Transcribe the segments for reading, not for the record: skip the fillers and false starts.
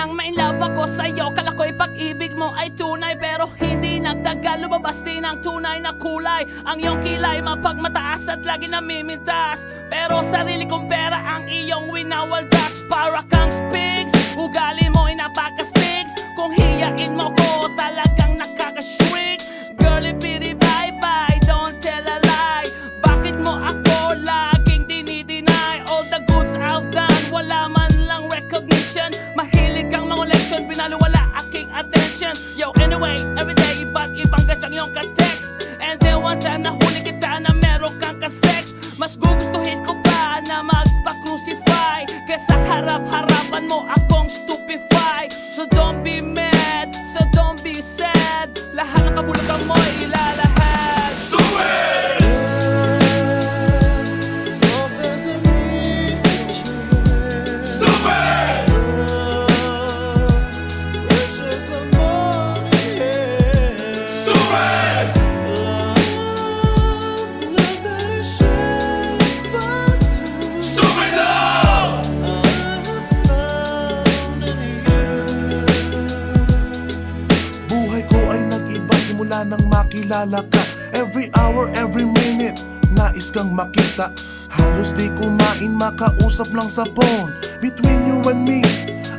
nang ma-inlove ako sa'yo. Kala ko'y pag-ibig mo ay tunay, pero hindi nagtagal, lumabas din ang tunay na kulay. Ang iyong kilay mapagmataas at lagi namimintas, pero sarili kong pera ang iyong winawaldas. Para kang Spigs, ugali mo'y napaka-sticks. Kung hiyain mo ko, talagang nakaka-shrink. Girlie bitty bye bye, don't tell a lie. Bakit mo ako laging dinideny? All the goods I've done, wala man lang recognition. Mahilig kang mangoleksyon, binaliwala aking attention. Yo, anyway, everyday iba't ibang guys ang iyong ka-text. And then one time nahuli kita na meron kang ka-sex. Mas gugustuhin ko pa na magpa-crucify kesa harap-harapan mo akong stupefy. So don't be mad, so don't be sad. Lahat ng kabulutan mo'y ilalahad. Stupid! Nang makilala ka, every hour, every minute, nais kang makita. Halos di kumain, makausap lang sa phone. Between you and me,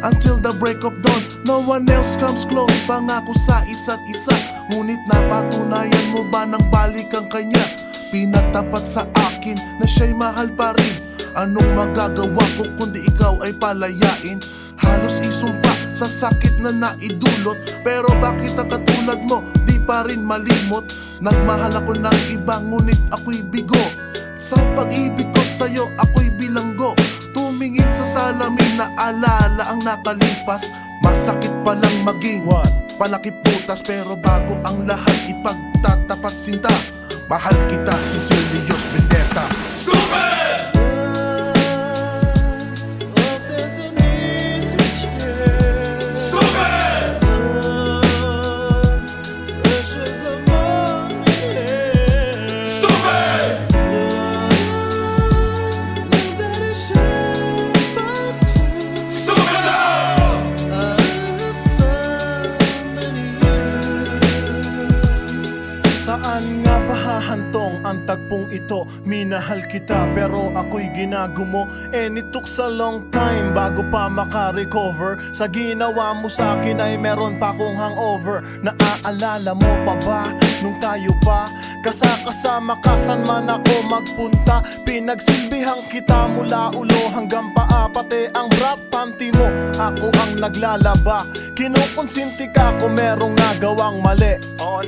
until the break of dawn. No one else comes close, pangako sa isa't isa. Ngunit napatunayan mo ba nang balik ang kanya? Pinagtapat sa akin na siya'y mahal pa rin. Anong magagawa ko kundi ikaw ay palayain? Halos isumpa sa sakit na naidulot, pero bakit ang katulad mo di pa rin malimot? Nagmahal ako ng iba ngunit ako'y bigo. Sa pag-ibig ko sa'yo ako'y bilanggo. Tumingin sa salamin na alala ang nakalipas. Masakit palang maging palakip butas, pero bago ang lahat ipagtatapat sinta. Mahal kita, sincerely yours, Vendetta. Stupid! Saan nga ba hahantong ang tagpong ito? Minahal kita pero ako'y ginagumo. And it took a long time bago pa makarecover. Sa ginawa mo sa'kin ay meron pa akong hangover. Naaalala mo pa ba nung tayo pa kasama ka, saan man ako magpunta? Pinagsilbihan kita mula ulo hanggang paa, pati ang bra panty mo ako ang naglalaba. Kinukonsinti ka kung merong nagawang mali. Oo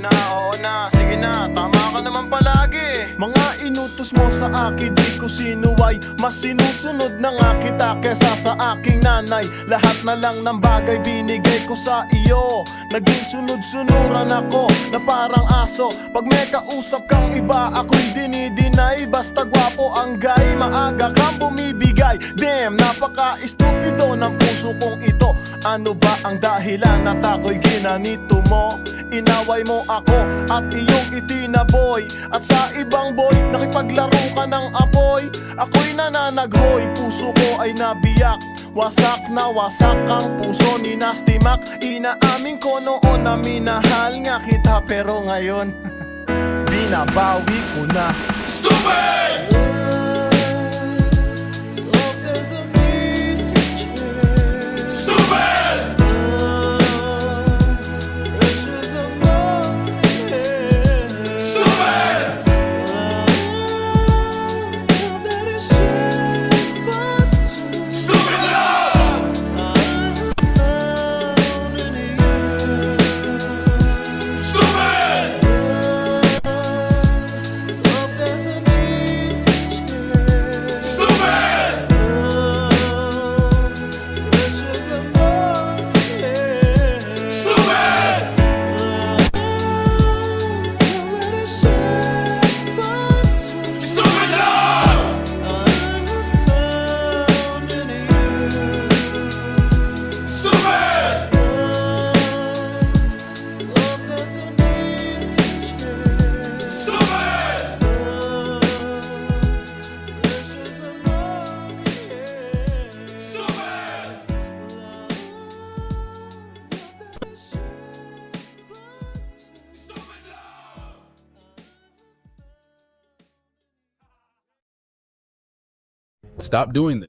na, sige na, tama ka naman palagi. Mga inutos mo sa akin di ko sinuway. Mas sinusunod na nga kita kesa sa aking nanay. Lahat na lang ng bagay binigay ko sa iyo. Naging sunod-sunuran ako na parang aso. Pag may kausap kang iba ako'y dinidinay. Basta gwapo ang guy, maaga kang bumibigay. Damn, napaka-estupido ng puso kong ito. Ano ba ang dahilan at ako'y ginanito mo? Inaway mo ako at iyong itinaboy. At sa ibang boy, nakipaglaro ka ng apoy. Ako'y nananaghoy, puso ko ay nabiyak. Wasak na wasak ang puso ni Nasty Mac. Inaamin ko noon na minahal nga kita, pero ngayon binabawi ko na. Stupid! Stop doing this.